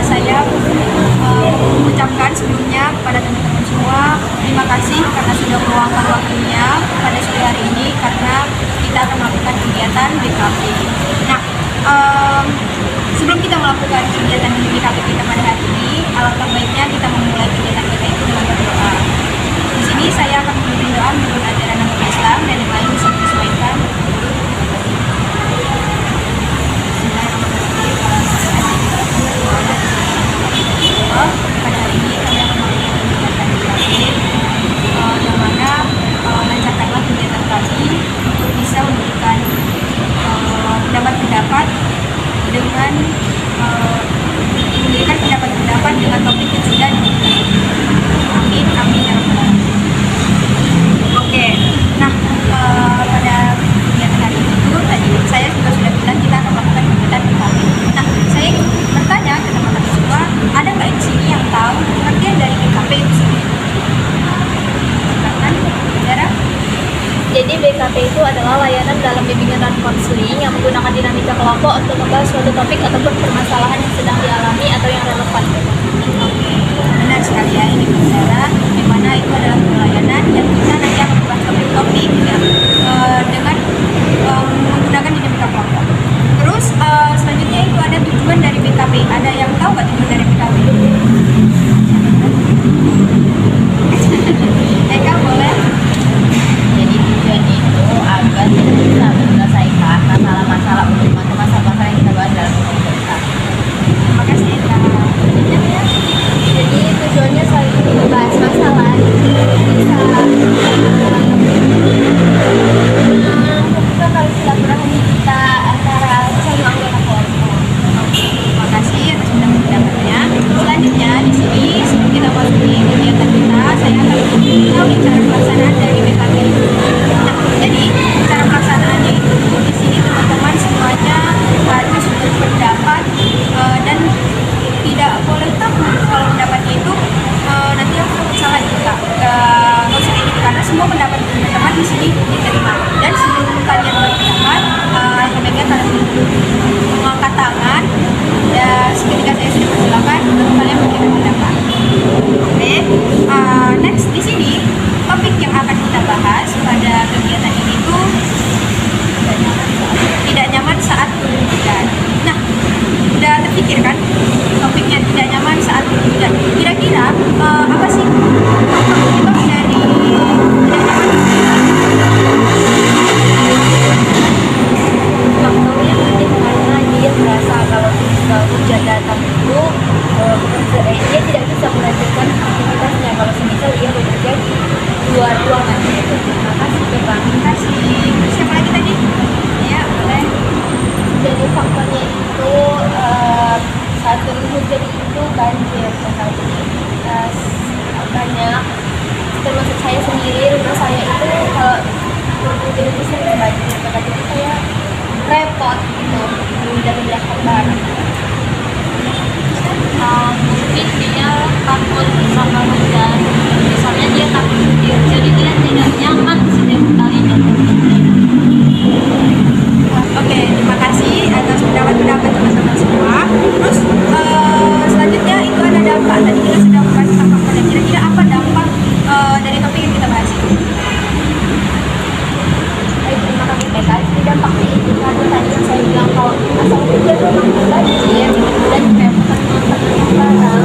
Saya mengucapkan sebelumnya kepada teman-teman semua terima kasih karena sudah meluangkan waktunya pada sore hari ini karena kita akan melakukan kegiatan BKP. Nah, sebelum kita melakukan kegiatan BKP kita pada hari ini, alangkah baiknya kita memulai kegiatan kita itu dengan berdoa. Di sini saya akan memimpin doa menurut ajaran agama Islam dan yang lain bisa menyesuaikan. Pada hari ini kami akan melakukan kegiatan BKP yang mana lancarkanlah kegiatan kami untuk bisa memberikan pendapat-pendapat dengan topik yang sudah diberikan. Amin, amin ya rabbal alamin. Oke, nah pada kegiatan hari itu tadi saya juga sudah bilang kita akan melakukan kegiatan BKP. Nah, saya ingin bertanya ke teman-teman semua, ada nggak di sini yang tahu pengertian dari BKP itu sendiri? Sarah? Jadi BKP itu adalah layanan dalam bimbingan dan konseling yang menggunakan dinamika kelompok untuk membahas suatu topik ataupun permasalahan yang sedang dialami atau yang relevan. Oke, benar sekali ya ini Kak Sarah, yang mana itu adalah layanan yang kita nanti akan membahas topik-topik ya, dengan menggunakan dinamika kelompok. Terus selanjutnya itu ada tujuan dari BKP. Ada yang tahu nggak tujuan dari BKP? Eka boleh? Jadi tujuan itu agar kita bisa menyelesaikan masalah-masalah umum atau masalah-masalah yang kita bahas dalam komunitas. Terima kasih Eka. Jadi tujuannya selain membahas masalah bisa membuka tali silaturahmi kita antara sesama anggota kelompok. Terima kasih atas pendapatnya. Selanjutnya di sini sebelum kita masuk di kegiatan kita, saya akan memberitahu cara pelaksanaan dari BKP. Nah, jadi cara pelaksanaannya itu di sini teman-teman semuanya harus berpendapat dan tidak boleh takut kalau pendapatnya itu nanti aku salah juga. Nggak usah kayak gitu karena semua pendapat teman-teman di sini diterima. Dan sebelum kalian berpendapat, sebaiknya kalian mengangkat tangan. Dan ketika saya sudah persilakan, baru kalian memberikan pendapat. Oke, next di sini topik yang akan kita bahas pada kegiatan ini tuh tidak nyaman saat berhujan. Nah, udah terpikir kan topiknya tidak nyaman saat berhujan? Kira-kira apa sih penyebab dari tidak nyaman? Faktornya mungkin karena dia merasa kalau hujan datang itu dia tidak bisa melanjutkan aktivitasnya kalau semisal dia bekerja di luar ruangan gitu. Terima kasih Bang. Terima kasih. Siapa lagi tadi? Ya, boleh. Jadi faktornya itu saat turun hujan itu banjir banyak, termasuk saya sendiri, rumah saya itu kalau turun hujan itu sering banjir, jadi saya repot gitu dari belakang barang. Mungkin dia takut sama hujan, misalnya dia takut hujan, jadi dia tidak nyaman setiap kalinya. Oke, terima kasih atas pendapat-pendapat teman-teman semua. Terus selanjutnya itu ada dampak. Tadi kita sudah membahas tentang faktornya. Kira-kira apa dampak dari topik yang kita bahas ini? Baik, terima kasih PK. Jadi dampaknya itu karena tadi yang saya bilang kalau asal hujan rumahnya banjir dan kerepotan mengantarkan barang,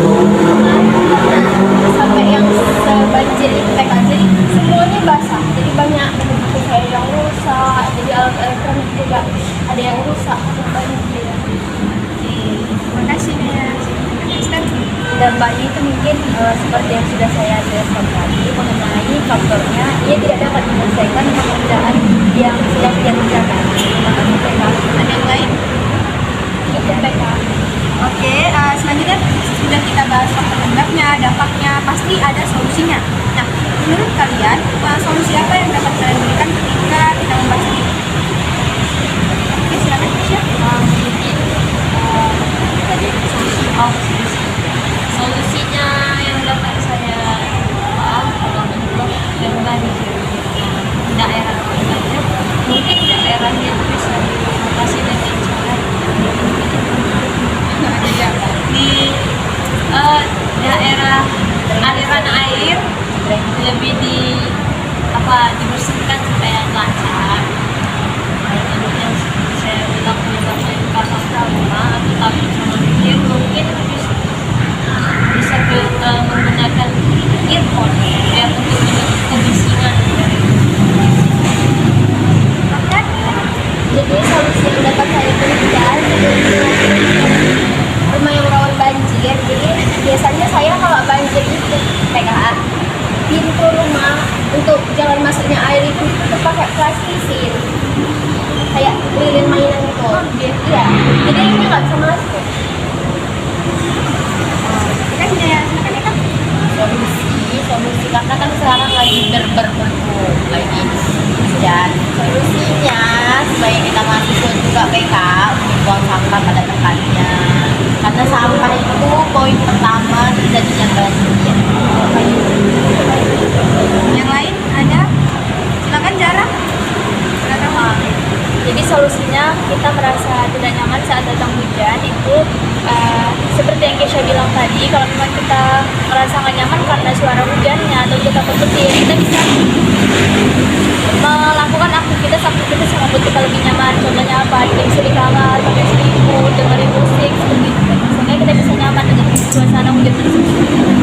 sampai yang sebanjir itu PK. Jadi semuanya basah. Jadi banyak HP saya yang rusak. Jadi alat elektronik juga ada yang rusak karena banjir. Terima kasih Nia. Dampaknya itu mungkin seperti yang sudah saya jelaskan tadi mengenai faktornya ia tidak dapat menyelesaikan pekerjaan yang sedang dia kerjakan. Maka PK. Ada yang lain? Itu PK. Oke, selanjutnya sudah kita bahas faktor penyebabnya, dampaknya, pasti ada solusinya. Nah, menurut kalian solusi apa yang dapat kalian berikan ketika kita membahas ini? Oke, silakan Tasya. Mungkin tadi solusinya yang dapat saya kalau untuk yang banjir daerah banjir, mungkin daerahnya bisa diatasi dengan cara Ya, lebih dibersihkan supaya lancar. Yang saya bilang menyebabkan kakak trauma atau takut sama banjir, mungkin bisa menggunakan earphone ya untuk menutup kebisingan dari Jadi solusi yang dapat saya berikan rumah yang rawan banjir. Jadi biasanya saya kalau banjir itu PKA, pintu rumah untuk jalan masuknya air itu pakai plastisin, kayak lilin mainan itu. Iya, jadi ini nggak bisa masuk. Kan ya, kan solusi karena kan sekarang lagi lagi dan solusinya supaya kita mahasiswa juga PK buang sampah pada tempatnya, karena sampah itu poin pertama terjadinya banjir. yang lain ada, silakan Jara. Silakan. Jadi solusinya kita merasa tidak nyaman saat datang hujan itu seperti yang Kesha bilang tadi, kalau memang kita merasa nggak nyaman karena suara hujannya atau kita takut petir, kita bisa melakukan aktivitas yang membuat kita lebih nyaman. Contohnya apa? Kita bisa di kamar, pakai selimut, dengerin musik seperti itu, sehingga kita bisa nyaman dengan suasana hujan tersebut.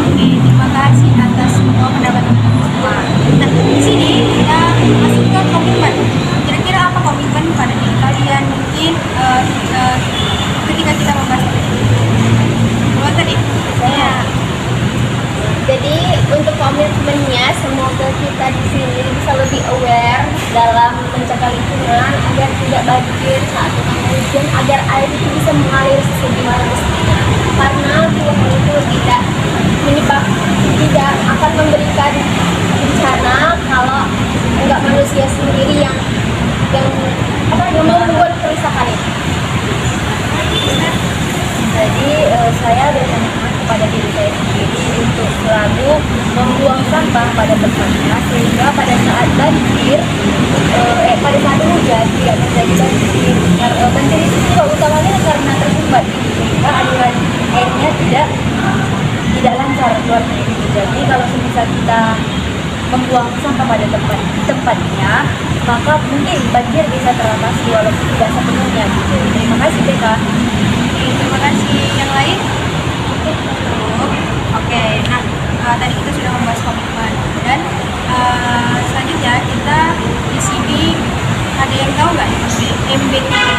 Oke, terima kasih atas semua pendapat teman-teman semua. Nah, di sini kita masuk ke komitmen. Kira-kira apa komitmen pada diri kalian? Mungkin ketika kita membahas duluan tadi. Saya Jadi untuk komitmennya, semoga kita di sini bisa lebih aware dalam menjaga lingkungan agar tidak banjir saat datang hujan, agar air itu bisa mengalir sebagaimana mestinya. Karena buang itu tidak akan memberikan bencana kalau enggak manusia sendiri yang membuat kerusakan itu. Jadi saya berkomitmen kepada diri saya sendiri untuk selalu membuang sampah pada tempatnya, sehingga pada saat banjir, pada saat hujan tidak terjadi banjir. Banjir itu juga utamanya karena tersumbat, sehingga aliran airnya tidak lancar keluarnya. Jadi kalau misal kita membuang sampah pada tempatnya, maka mungkin banjir bisa teratasi walaupun tidak sepenuhnya. Terima kasih BK. Terima kasih. Yang lain? Oke, nah tadi kita sudah membahas komitmen dan selanjutnya kita di sini ada yang tahu nggak MBTI?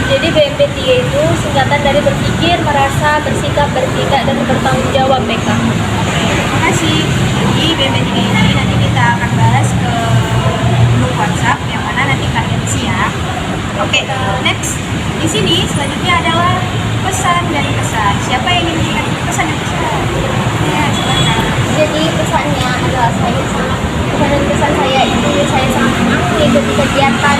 Jadi BMPTI itu singkatan dari berpikir, merasa, bersikap, bertindak, dan bertanggung jawab BK. Terima kasih. Jadi BMPTI ini nanti kita akan bahas ke grup WhatsApp yang mana nanti kalian isi ya. Oke, next. Di sini selanjutnya adalah pesan dan kesan. Siapa yang ingin memberikan pesan dan kesan? Ya, silakan. Jadi pesannya adalah pesan dan kesan saya itu saya sangat senang mengikuti kegiatan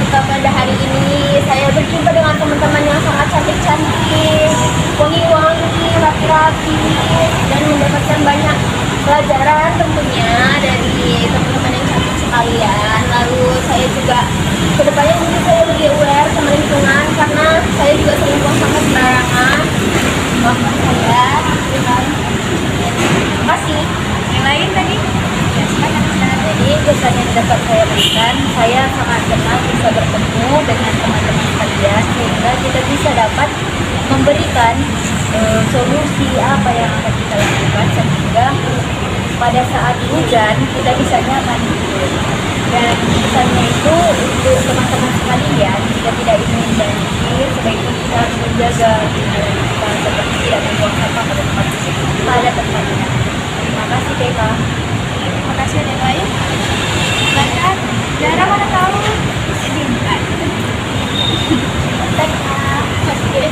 kita pada hari ini. Saya berjumpa dengan teman-teman yang sangat cantik-cantik, wangi-wangi, rapi-rapi, dan mendapatkan banyak pelajaran tentunya dari teman-teman yang cantik sekalian. Lalu saya juga kedepannya mungkin saya lebih aware sama lingkungan karena saya juga sering buang sampah sembarangan. Maafkan saya, terima kasih. Yang lain tadi? Ya, silakan. Jadi kesan yang dapat saya berikan, saya sangat senang bisa bertemu dengan teman-teman sekalian sehingga kita bisa dapat memberikan solusi apa yang akan kita lakukan sehingga pada saat hujan kita bisa nyaman. Dan pesannya itu untuk teman-teman sekalian, jika tidak ingin banjir, sebaiknya kita harus menjaga lingkungan kita seperti tidak membuang sampah pada tempatnya. Terima kasih BK. Terima kasih. Ada yang lain? Silakan. Dara mana tahu? Jadi bukan.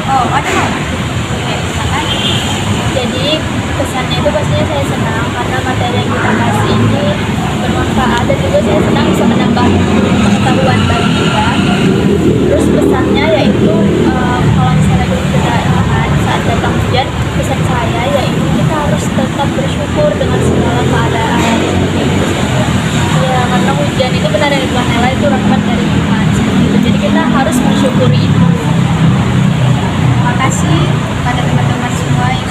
Oh, ada mau? Oke, silakan. Jadi pesannya itu pastinya saya senang karena materi yang kita kasih ini bermanfaat dan juga saya senang bisa menambah pengetahuan baru juga. Terus pesannya yaitu kalau misalnya kita tahan saat datang hujan, pesan saya yaitu kita harus tetap bersyukur dengan segala keadaan seperti itu. Ya, karena hujan itu benar dari Tuhan Allah, itu rahmat dari Tuhan seperti itu. Jadi kita harus mensyukuri itu. Terima kasih. kasih pada teman-teman semua yang